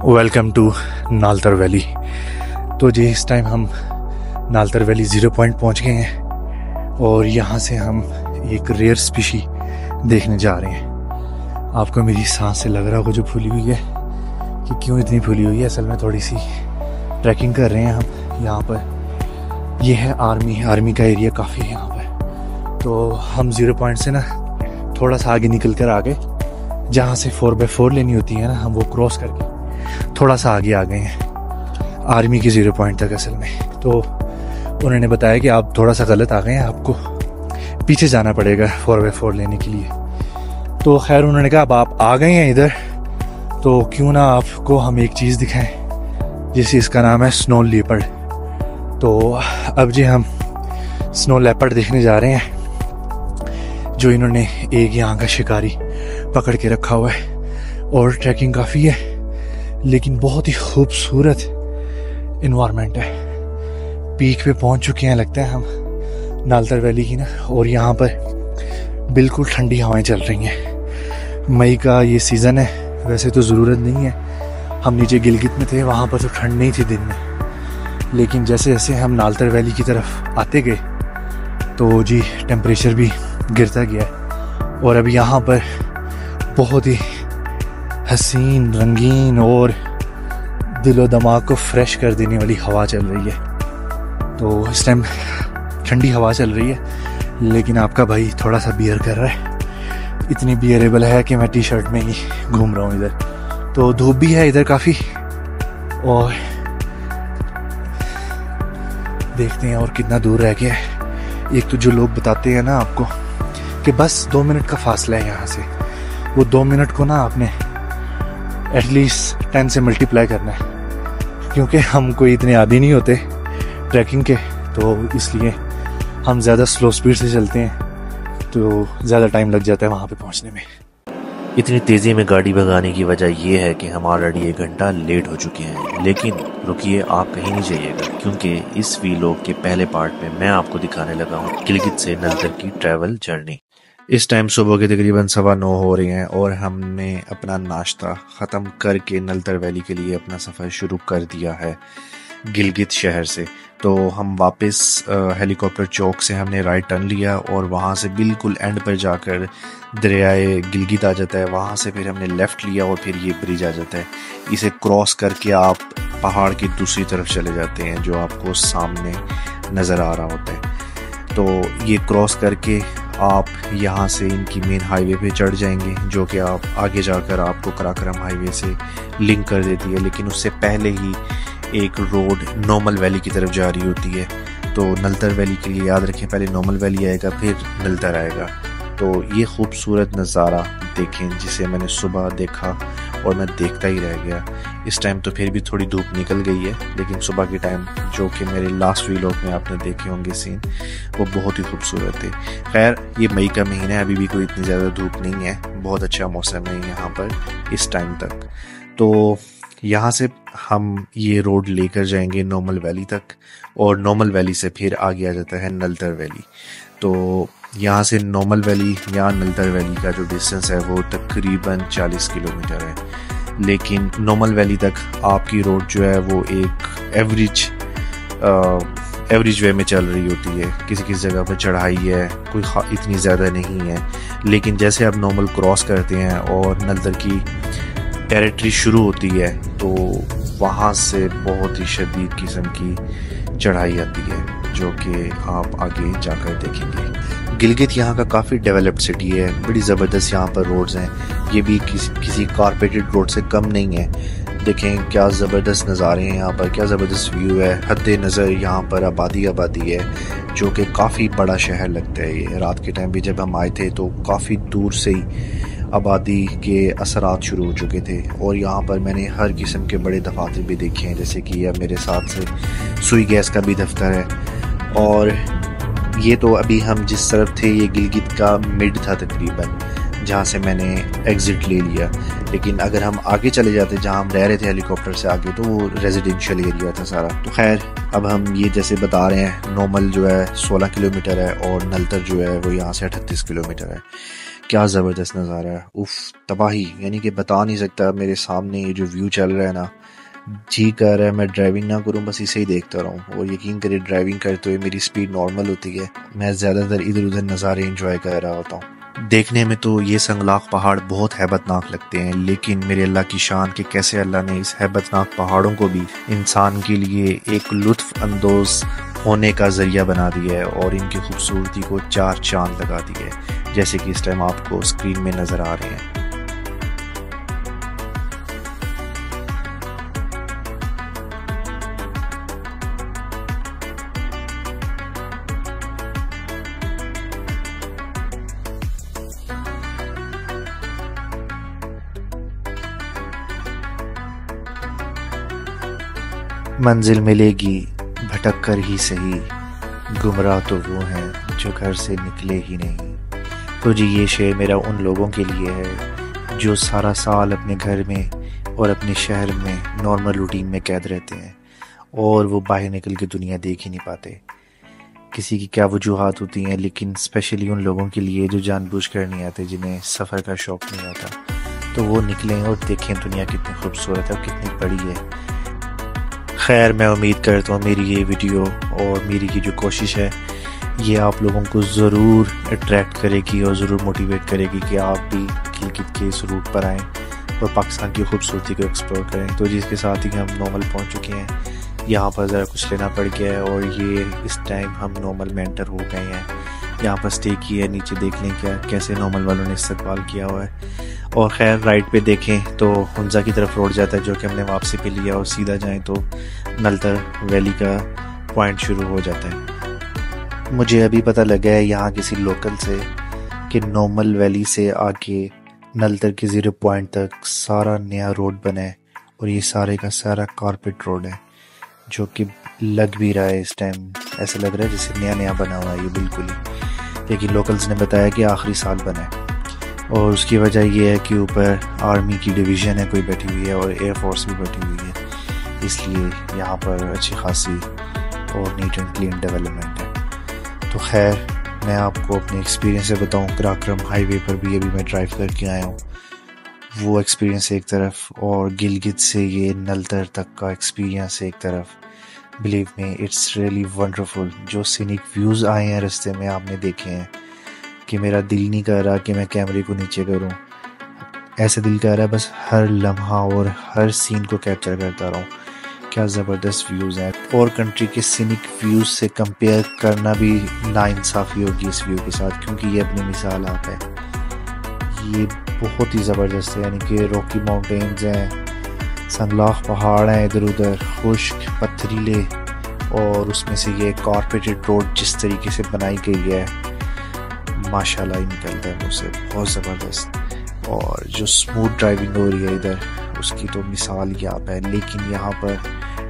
Welcome to नालतर valley. तो जी इस time हम नालतर वैली 0 पॉइंट पहुंच गए हैं और यहाँ से हम एक रेयर स्पीशी देखने जा रहे हैं। आपको मेरी सांस से लग रहा होगा जो फूली हुई है कि क्यों इतनी फूली हुई है। असल में थोड़ी सी ट्रैकिंग कर रहे हैं हम यहाँ पर। ये है आर्मी का एरिया काफ़ी है यहाँ पर। तो हम 0 पॉइंट से ना थोड़ा सा आगे निकल कर आगे जहाँ से 4x4 लेनी होती है ना, हम वो क्रॉस करके थोड़ा सा आगे आ गए हैं आर्मी के 0 पॉइंट तक। असल में तो उन्होंने बताया कि आप थोड़ा सा गलत आ गए हैं, आपको पीछे जाना पड़ेगा 4x4 लेने के लिए। तो खैर उन्होंने कहा अब आप आ गए हैं इधर तो क्यों ना आपको हम एक चीज़ दिखाएं, जिस इसका नाम है स्नो लेपर्ड। तो अब जी हम स्नो लेपर्ड देखने जा रहे हैं, जो इन्होंने एक यहाँ का शिकारी पकड़ के रखा हुआ है। और ट्रैकिंग काफ़ी है लेकिन बहुत ही खूबसूरत इन्वायरमेंट है। पीक पे पहुंच चुके हैं लगता है हम नालतर वैली की ना, और यहाँ पर बिल्कुल ठंडी हवाएं चल रही हैं। मई का ये सीज़न है, वैसे तो ज़रूरत नहीं है। हम नीचे गिलगित में थे, वहाँ पर तो ठंड नहीं थी दिन में, लेकिन जैसे जैसे हम नालतर वैली की तरफ आते गए तो जी टेम्परेचर भी गिरता गया और अब यहाँ पर बहुत ही हसीन, रंगीन और दिलो दिमाग को फ्रेश कर देने वाली हवा चल रही है। तो इस टाइम ठंडी हवा चल रही है लेकिन आपका भाई थोड़ा सा बियर कर रहा है। इतनी बियरेबल है कि मैं टी शर्ट में ही घूम रहा हूँ इधर। तो धूप भी है इधर काफ़ी, और देखते हैं और कितना दूर रह गया है। एक तो जो लोग बताते हैं ना आपको कि बस 2 मिनट का फासला है यहाँ से, वो 2 मिनट को ना आपने एटलीस्ट 10 से मल्टीप्लाई करना है, क्योंकि हम कोई इतने आदी नहीं होते ट्रैकिंग के, तो इसलिए हम ज़्यादा स्लो स्पीड से चलते हैं तो ज़्यादा टाइम लग जाता है वहाँ पे पहुँचने में। इतनी तेज़ी में गाड़ी भगाने की वजह यह है कि हम ऑलरेडी 1 घंटा लेट हो चुके हैं। लेकिन रुकिए, आप कहीं नहीं जाइएगा, क्योंकि इस वीलॉग के पहले पार्ट में मैं आपको दिखाने लगा हूँ गिलगित से नलतर की ट्रैवल जर्नी। इस टाइम सुबह के तकरीबन 9:15 हो रहे हैं और हमने अपना नाश्ता ख़त्म करके नलतर वैली के लिए अपना सफ़र शुरू कर दिया है गिलगित शहर से। तो हम वापस हेलीकॉप्टर चौक से हमने राइट टर्न लिया और वहाँ से बिल्कुल एंड पर जाकर दरियाए गिलगित आ जाता है। वहाँ से फिर हमने लेफ़्ट लिया और फिर ये ब्रिज आ जाता है। इसे क्रॉस करके आप पहाड़ की दूसरी तरफ चले जाते हैं जो आपको सामने नज़र आ रहा होता है। तो ये क्रॉस करके आप यहाँ से इनकी मेन हाईवे पे चढ़ जाएंगे, जो कि आप आगे जाकर आपको कराकरम हाईवे से लिंक कर देती है। लेकिन उससे पहले ही एक रोड नॉर्मल वैली की तरफ जा रही होती है। तो नलतर वैली के लिए याद रखें, पहले नॉर्मल वैली आएगा फिर नलतर आएगा। तो ये खूबसूरत नज़ारा देखें जिसे मैंने सुबह देखा और मैं देखता ही रह गया। इस टाइम तो फिर भी थोड़ी धूप निकल गई है, लेकिन सुबह के टाइम जो कि मेरे लास्ट व्लॉग में आपने देखे होंगे सीन, वो बहुत ही खूबसूरत थे। खैर ये मई का महीना है, अभी भी कोई इतनी ज़्यादा धूप नहीं है, बहुत अच्छा मौसम है यहाँ पर इस टाइम तक। तो यहाँ से हम ये रोड लेकर जाएंगे नॉर्मल वैली तक और नॉर्मल वैली से फिर आगे आ जाता है नलतर वैली। तो यहाँ से नॉर्मल वैली या नलतर वैली का जो डिस्टेंस है वो तकरीबन 40 किलोमीटर है। लेकिन नॉर्मल वैली तक आपकी रोड जो है वो एक एवरेज वे में चल रही होती है। किसी किसी जगह पर चढ़ाई है, कोई इतनी ज़्यादा नहीं है। लेकिन जैसे आप नॉर्मल क्रॉस करते हैं और नलतर की टेरिटरी शुरू होती है तो वहाँ से बहुत ही शदीद किस्म की चढ़ाई आती है, जो कि आप आगे जाकर देखेंगे। गिलगित यहाँ का काफ़ी डेवलप्ड सिटी है, बड़ी ज़बरदस्त यहाँ पर रोड्स हैं। ये भी किसी कारपेटेड रोड से कम नहीं है। देखें क्या ज़बरदस्त नज़ारे हैं यहाँ पर, क्या ज़बरदस्त व्यू है। हद्दे नज़र यहाँ पर आबादी है, जो कि काफ़ी बड़ा शहर लगता है। ये रात के टाइम भी जब हम आए थे तो काफ़ी दूर से ही आबादी के असरात शुरू हो चुके थे और यहाँ पर मैंने हर किस्म के बड़े दफातर भी देखे हैं, जैसे कि अब मेरे साथ से सुई गैस का भी दफ्तर है। और ये तो अभी हम जिस तरफ थे ये गिलगित का मिड था तकरीबन, जहाँ से मैंने एग्ज़िट ले लिया। लेकिन अगर हम आगे चले जाते जहाँ हम रह रहे थे हेलीकॉप्टर से आगे, तो वो रेजिडेंशियल एरिया था सारा। तो खैर अब हम ये जैसे बता रहे हैं, नॉर्मल जो है 16 किलोमीटर है और नलतर जो है वो यहाँ से 38 किलोमीटर है। क्या ज़बरदस्त नज़ारा है, उफ तबाही, यानी कि बता नहीं सकता। मेरे सामने ये जो व्यू चल रहा है ना, जी कर रहा है मैं ड्राइविंग ना करूं, बस इसे ही देखता रहूं। और यकीन करिए ड्राइविंग करते हुए मेरी स्पीड नॉर्मल होती है, मैं ज़्यादातर इधर उधर नज़ारे एंजॉय कर रहा होता हूँ। देखने में तो ये संगलाख पहाड़ बहुत हैबतनाक लगते हैं, लेकिन मेरे अल्लाह की शान कि कैसे अल्लाह ने इस हैबतनाक पहाड़ों को भी इंसान के लिए एक लुत्फ अंदोज़ होने का ज़रिया बना दिया है और इनकी खूबसूरती को 4 चांद लगा दिए है, जैसे कि इस टाइम आपको स्क्रीन में नज़र आ रहे हैं। मंजिल मिलेगी भटक कर ही सही, गुमराह तो वो हैं जो घर से निकले ही नहीं। तो जी ये शेर मेरा उन लोगों के लिए है जो सारा साल अपने घर में और अपने शहर में नॉर्मल रूटीन में कैद रहते हैं और वो बाहर निकल के दुनिया देख ही नहीं पाते। किसी की क्या वजूहात होती हैं, लेकिन स्पेशली उन लोगों के लिए जो जानबूझ कर नहीं आते, जिन्हें सफ़र का शौक़ नहीं आता, तो वो निकलें और देखें दुनिया कितनी खूबसूरत है और कितनी बड़ी है। खैर मैं उम्मीद करता हूँ मेरी ये वीडियो और मेरी ये जो कोशिश है ये आप लोगों को ज़रूर अट्रैक्ट करेगी और ज़रूर मोटिवेट करेगी कि आप भी गिलगित के इस रूट पर आएँ और पाकिस्तान की खूबसूरती को एक्सप्लोर करें। तो जिसके साथ ही हम नॉर्मल पहुँच चुके हैं, यहाँ पर ज़रा कुछ लेना पड़ गया है और ये इस टाइम हम नॉर्मल में एंटर हो गए हैं। यहाँ पर स्टे की है, नीचे देख लें क्या कैसे नॉर्मल वालों ने इस्तकबाल किया हुआ है। और खैर राइट पे देखें तो हुंजा की तरफ रोड जाता है, जो कि हमने वापसी पे लिया, और सीधा जाएं तो नलतर वैली का पॉइंट शुरू हो जाता है। मुझे अभी पता लगा है यहाँ किसी लोकल से कि नॉर्मल वैली से आके नलतर के 0 पॉइंट तक सारा नया रोड बना है और ये सारे का सारा कारपेट रोड है, जो कि लग भी रहा है इस टाइम, ऐसा लग रहा है जैसे नया नया बना हुआ है ये बिल्कुल ही। लेकिन लोकल्स ने बताया कि आखिरी साल बना है और उसकी वजह यह है कि ऊपर आर्मी की डिवीज़न है कोई बैठी हुई है और एयर फोर्स भी बैठी हुई है, इसलिए यहाँ पर अच्छी खासी और नीट एंड क्लीन डेवलपमेंट है। तो खैर मैं आपको अपने एक्सपीरियंस से बताऊँ, कराक्रम हाईवे पर भी अभी मैं ड्राइव करके आया हूँ, वो एक्सपीरियंस एक तरफ और गिलगित से ये नलतर तक का एक्सपीरियंस एक तरफ। Believe me it's really wonderful. जो सीनिक व्यूज़ आए हैं रास्ते में आपने देखे हैं कि मेरा दिल नहीं कर रहा कि मैं कैमरे को नीचे करूं, ऐसे दिल कर रहा है बस हर लम्हा और हर सीन को कैप्चर करता रहूं। क्या ज़बरदस्त व्यूज़ हैं और कंट्री के सीनिक व्यूज़ से कंपेयर करना भी नाइंसाफ़ी होगी इस व्यू के साथ, क्योंकि ये अपनी मिसाल आप है, ये बहुत ही ज़बरदस्त है। यानी कि रॉकी माउंटेन्स हैं, संगलाख पहाड़ हैं, इधर उधर खुश्क पथरीले, और उसमें से ये कारपेटेड रोड जिस तरीके से बनाई गई है माशाल्लाह ही निकलता है मुझसे, बहुत ज़बरदस्त। और जो स्मूथ ड्राइविंग हो रही है इधर उसकी तो मिसाल ही आप है। लेकिन यहाँ पर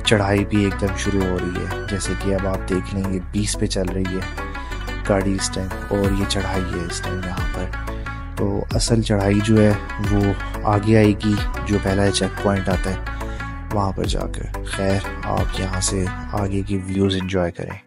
चढ़ाई भी एकदम शुरू हो रही है, जैसे कि अब आप देख लेंगे 20 पे चल रही है गाड़ी इस टाइम और ये चढ़ाई है इस टाइम यहाँ पर। तो असल चढ़ाई जो है वो आगे आएगी, जो पहला चेक पॉइंट आता है वहाँ पर जाकर। खैर आप यहाँ से आगे की व्यूज़ एंजॉय करें।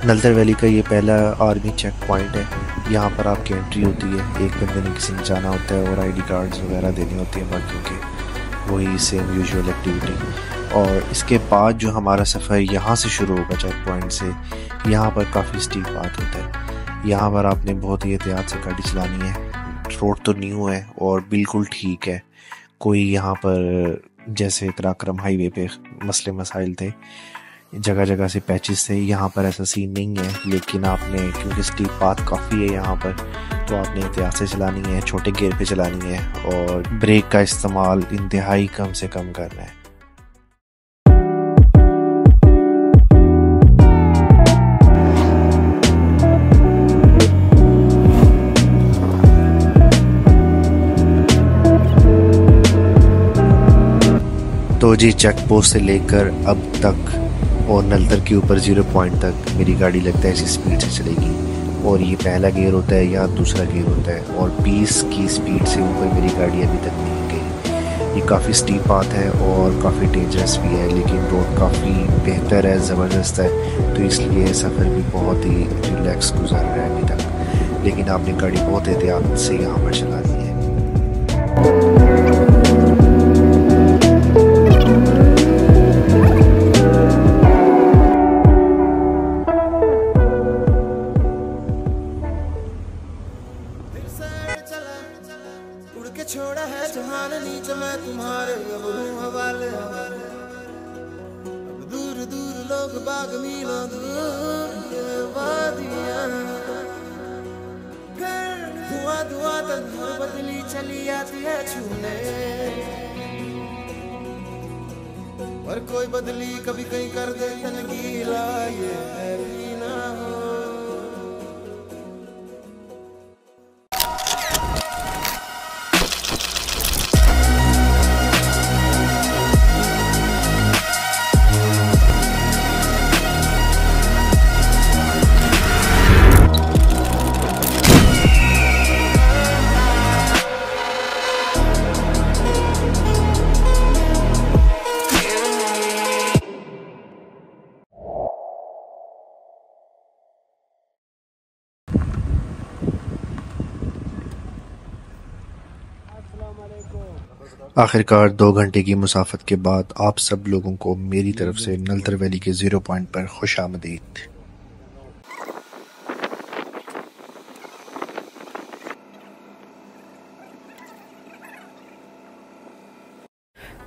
नलतर वैली का ये पहला आर्मी चेक पॉइंट है। यहाँ पर आपकी एंट्री होती है, एक बंदे ने किसी ने जाना होता है और आईडी कार्ड्स वगैरह देनी होती है बाकियों के, वही सेम यूजुअल एक्टिविटी। और इसके बाद जो हमारा सफ़र यहाँ से शुरू होगा चेक पॉइंट से, यहाँ पर काफ़ी स्टीप पाथ होता है। यहाँ पर आपने बहुत ही एहतियात से गाड़ी चलानी है, रोड तो न्यू है और बिल्कुल ठीक है। कोई यहाँ पर जैसे कराक्रम हाईवे पे मसले मसाइल थे, जगह जगह से पैचेस थे, यहाँ पर ऐसा सीन नहीं है। लेकिन आपने क्योंकि स्टीप पाथ काफ़ी है यहाँ पर, तो आपने एहतियात से चलानी है, छोटे गियर पे चलानी है और ब्रेक का इस्तेमाल इंतहाई कम से कम करना है। तो जी चेक पोस्ट से लेकर अब तक और नलतर के ऊपर 0 पॉइंट तक मेरी गाड़ी लगता है इसी स्पीड से चलेगी। और ये पहला गियर होता है या दूसरा गियर होता है, और 20 की स्पीड से ऊपर मेरी गाड़ी अभी तक नहीं गई। ये काफ़ी स्टीप पाथ है और काफ़ी डेंजरस भी है, लेकिन रोड काफ़ी बेहतर है, ज़बरदस्त है, तो इसलिए सफ़र भी बहुत ही रिलैक्स गुजर रहा है अभी तक। लेकिन आपने गाड़ी बहुत एहतियात से यहाँ पर चलानी है। छोड़ा है जहान नीचे मैं तुम्हारे अब हूँ हवाले। अब दूर दूर लोग बाग मीलों दूर ये वादियाँ, फिर धुआं धुआं तन्हा बदली चली आती है छूने। और कोई बदली कभी कहीं कर दे तन गीला, ये है भी ना हो। आखिरकार 2 घंटे की मुसाफत के बाद आप सब लोगों को मेरी तरफ से नलतर वैली के 0 पॉइंट पर खुशामदीद।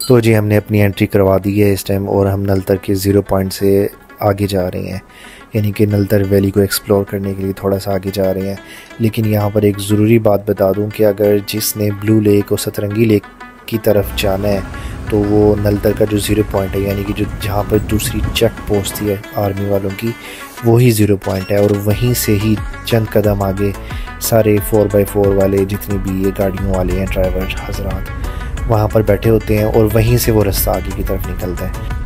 तो जी हमने अपनी एंट्री करवा दी है इस टाइम, और हम नलतर के 0 पॉइंट से आगे जा रहे हैं, यानी कि नलतर वैली को एक्सप्लोर करने के लिए थोड़ा सा आगे जा रहे हैं। लेकिन यहाँ पर एक ज़रूरी बात बता दूँ कि अगर जिसने ब्लू लेक और सतरंगी लेक की तरफ जाना है, तो वो नलतर का जो 0 पॉइंट है, यानी कि जो जहाँ पर दूसरी चेक पोस्ट थी आर्मी वालों की, वही 0 पॉइंट है। और वहीं से ही चंद कदम आगे सारे 4x4 वाले जितने भी ये गाड़ियों वाले हैं ड्राइवर हजरात वहाँ पर बैठे होते हैं, और वहीं से वो रास्ता आगे की तरफ निकलता है।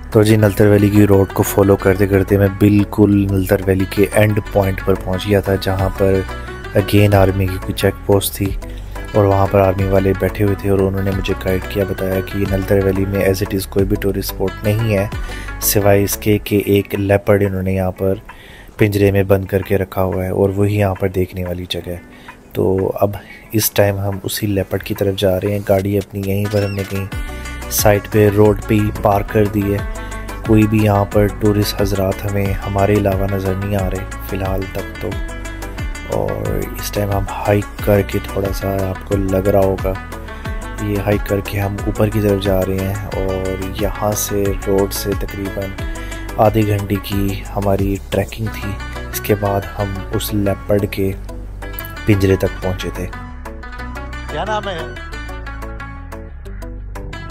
तो जी नलतर वैली की रोड को फॉलो करते करते मैं बिल्कुल नलतर वैली के एंड पॉइंट पर पहुंच गया था, जहां पर अगेन आर्मी की कोई चेक पोस्ट थी और वहां पर आर्मी वाले बैठे हुए थे। और उन्होंने मुझे गाइड किया, बताया कि नलतर वैली में एज इट इज़ कोई भी टूरिस्ट स्पॉट नहीं है, सिवाय इसके कि एक लेपर्ड इन्होंने यहाँ पर पिंजरे में बंद करके रखा हुआ है, और वही यहाँ पर देखने वाली जगह है। तो अब इस टाइम हम उसी लेपर्ड की तरफ जा रहे हैं। गाड़ी अपनी यहीं पर हमने कहीं साइड पे रोड पे ही पार्क कर दी है। कोई भी यहाँ पर टूरिस्ट हजरात हमें हमारे अलावा नज़र नहीं आ रहे फ़िलहाल तक तो। और इस टाइम हम हाइक करके, थोड़ा सा आपको लग रहा होगा, ये हाइक करके हम ऊपर की तरफ जा रहे हैं। और यहाँ से रोड से तकरीबन आधे घंटे की हमारी ट्रैकिंग थी। इसके बाद हम उस लेपर्ड के पिंजरे तक पहुँचे थे। क्या नाम है?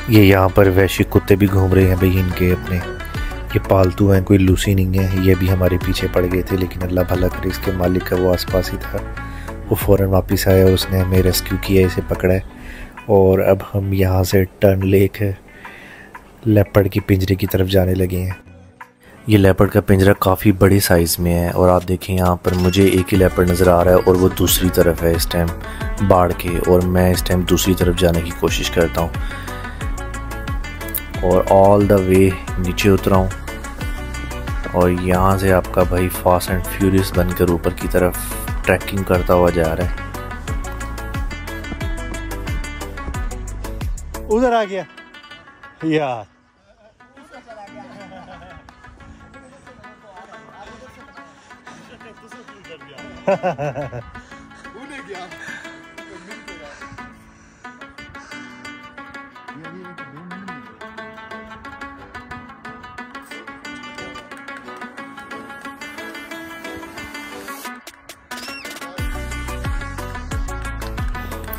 ये यहाँ पर वैश्य कुत्ते भी घूम रहे हैं भाई इनके अपने, ये पालतू हैं, कोई लूसी नहीं है। ये भी हमारे पीछे पड़ गए थे, लेकिन अल्लाह भला करे इसके मालिक का वो आसपास ही था, वो फ़ौरन वापस आया और उसने हमें रेस्क्यू किया, इसे पकड़ा है। और अब हम यहाँ से टर्न लेकर लेपर्ड की पिंजरे की तरफ जाने लगे हैं। ये लेपर्ड का पिंजरा काफ़ी बड़ी साइज़ में है, और आप देखें यहाँ पर मुझे एक ही लेपर्ड नज़र आ रहा है और वो दूसरी तरफ है इस टाइम बाढ़ के, और मैं इस टाइम दूसरी तरफ जाने की कोशिश करता हूँ और ऑल द वे नीचे उतरा हूँ। और यहाँ से आपका भाई फास्ट एंड फ्यूरियस बनकर ऊपर की तरफ ट्रैकिंग करता हुआ जा रहा है। उधर आ गया यार।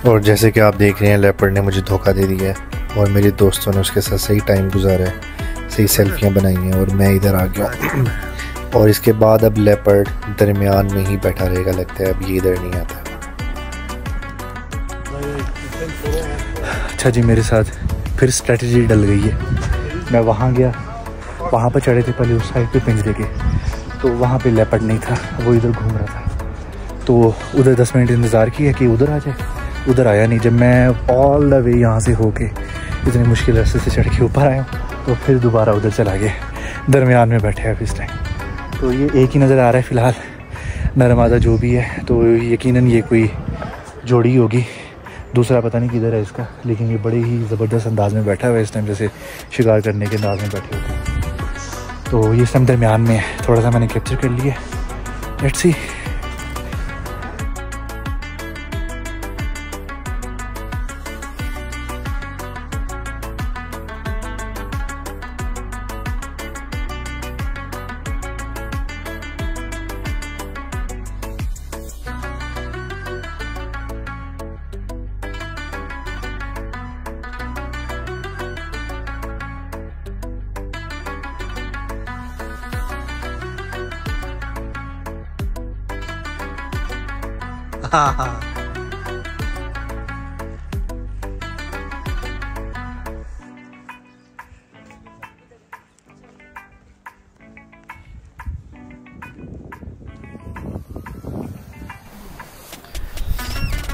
और जैसे कि आप देख रहे हैं, लेपर्ड ने मुझे धोखा दे दिया है और मेरे दोस्तों ने उसके साथ सही टाइम गुजारा है, सही सेल्फियां बनाई हैं और मैं इधर आ गया। और इसके बाद अब लेपर्ड दरमियान में ही बैठा रहेगा, लगता है अब ये इधर नहीं आता। अच्छा जी, मेरे साथ फिर स्ट्रेटजी डल गई है। मैं वहाँ गया, वहाँ पर चढ़े थे पहले उस साइड पे पिंजरे के, तो वहाँ पे लेपर्ड नहीं था, वो इधर घूम रहा था। तो उधर 10 मिनट इंतज़ार किया कि उधर आ जाए, उधर आया नहीं। जब मैं ऑल द वे यहाँ से होके इतनी मुश्किल रास्ते से चढ़ के ऊपर आया तो फिर दोबारा उधर चला गया, दरमियान में बैठे हैं इस टाइम। तो ये एक ही नज़र आ रहा है फ़िलहाल, नरमादा जो भी है, तो यकीनन ये कोई जोड़ी होगी। दूसरा पता नहीं किधर है इसका, लेकिन ये बड़े ही ज़बरदस्त अंदाज में बैठा हुआ है इस टाइम, जैसे शिकार करने के अंदाज में बैठे होते हैं। तो ये इस टाइम दरमियान में है, थोड़ा सा मैंने कैप्चर कर लिया। Let's see.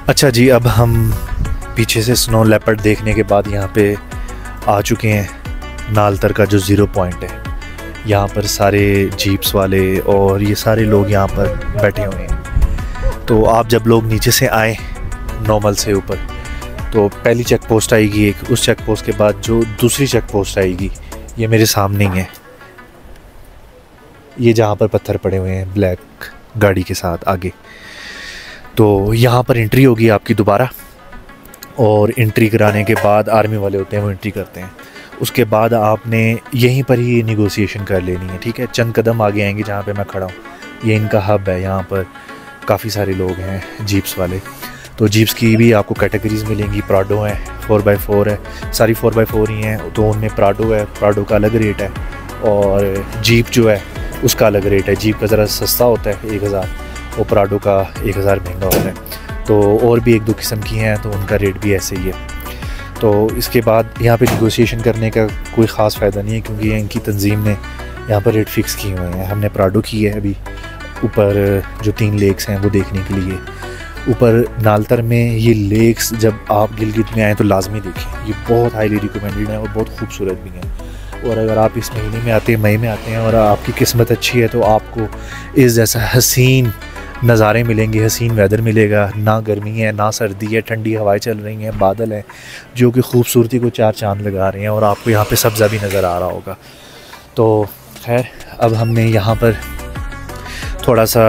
अच्छा जी, अब हम पीछे से स्नो लेपर्ड देखने के बाद यहाँ पे आ चुके हैं नालतर का जो ज़ीरो पॉइंट है। यहाँ पर सारे जीप्स वाले और ये सारे लोग यहाँ पर बैठे हुए हैं। तो आप जब लोग नीचे से आए नॉर्मल से ऊपर, तो पहली चेक पोस्ट आएगी एक, उस चेक पोस्ट के बाद जो दूसरी चेक पोस्ट आएगी ये मेरे सामने ही है, ये जहाँ पर पत्थर पड़े हुए हैं ब्लैक गाड़ी के साथ आगे। तो यहाँ पर एंट्री होगी आपकी दोबारा, और एंट्री कराने के बाद आर्मी वाले होते हैं वो एंट्री करते हैं। उसके बाद आपने यहीं पर ही निगोशिएशन कर लेनी है, ठीक है। चंद कदम आगे आएंगे जहाँ पे मैं खड़ा हूँ, ये इनका हब है। यहाँ पर काफ़ी सारे लोग हैं जीप्स वाले। तो जीप्स की भी आपको कैटेगरीज़ मिलेंगी, प्राडो है, 4x4 है, सारी 4x4 ही हैं। तो उनमें प्राडो है, प्राडो का अलग रेट है, और जीप जो है उसका अलग रेट है। जीप का ज़रा सस्ता होता है 1000, और प्राडो का 1000 महंगा होता है। तो और भी 1-2 किस्म की हैं, तो उनका रेट भी ऐसे ही है। तो इसके बाद यहाँ पे निगोशिएशन करने का कोई ख़ास फ़ायदा नहीं है, क्योंकि इनकी तंजीम ने यहाँ पर रेट फ़िक्स किए हुए हैं। हमने प्राडो की है अभी ऊपर, जो 3 लेक्स हैं वो देखने के लिए। ऊपर नालतर में ये लेक्स जब आप गिलगित में आएँ तो लाजमी देखें, ये बहुत हाईली रिकमेंडेड है और बहुत खूबसूरत भी हैं। और अगर आप इस महीने में आते हैं, मई में आते हैं, और आपकी किस्मत अच्छी है, तो आपको इस जैसा हसीन नज़ारे मिलेंगे, हसीन वेदर मिलेगा। ना गर्मी है ना सर्दी है, ठंडी हवाएं चल रही हैं, बादल हैं जो कि खूबसूरती को 4 चांद लगा रहे हैं, और आपको यहाँ पे सब्ज़ा भी नज़र आ रहा होगा। तो खैर, अब हमने यहाँ पर थोड़ा सा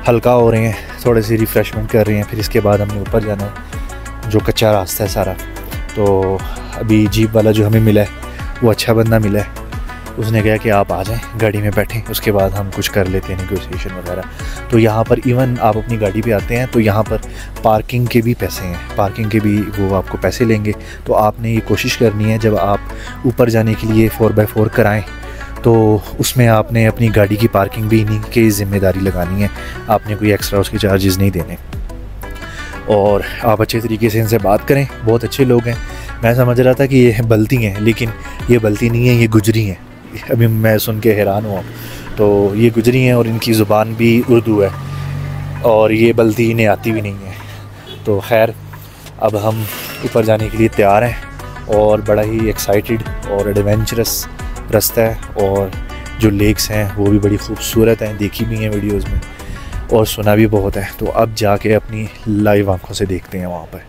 हल्का हो रहे हैं, थोड़ी सी रिफ़्रेशमेंट कर रहे हैं, फिर इसके बाद हमने ऊपर जाना है, जो कच्चा रास्ता है सारा। तो अभी जीप वाला जो हमें मिला है वो अच्छा बंदा मिला है, उसने कहा कि आप आ जाएं, गाड़ी में बैठें, उसके बाद हम कुछ कर लेते हैं नेगोशिएशन वगैरह। तो यहाँ पर इवन आप अपनी गाड़ी पे आते हैं तो यहाँ पर पार्किंग के भी पैसे हैं, पार्किंग के भी वो आपको पैसे लेंगे। तो आपने ये कोशिश करनी है जब आप ऊपर जाने के लिए 4x4 कराएं, तो उसमें आपने अपनी गाड़ी की पार्किंग भी इन्हीं की ज़िम्मेदारी लगानी है, आपने कोई एक्स्ट्रा उसके चार्जेस नहीं देने। और आप अच्छे तरीके से इनसे बात करें, बहुत अच्छे लोग हैं। मैं समझ रहा था कि ये बल्ती हैं, लेकिन ये बल्ती नहीं है, ये गुजरी हैं। अभी मैं सुन के हैरान हुआ। तो ये गुजरी हैं और इनकी ज़ुबान भी उर्दू है, और ये बल्ती इन्हें आती भी नहीं है। तो खैर, अब हम ऊपर जाने के लिए तैयार हैं, और बड़ा ही एक्साइटेड और एडवेंचरस रास्ता है, और जो लेक्स हैं वो भी बड़ी खूबसूरत हैं, देखी भी हैं वीडियोज़ में, और सुना भी बहुत है। तो अब जाके अपनी लाइव आंखों से देखते हैं वहाँ पर।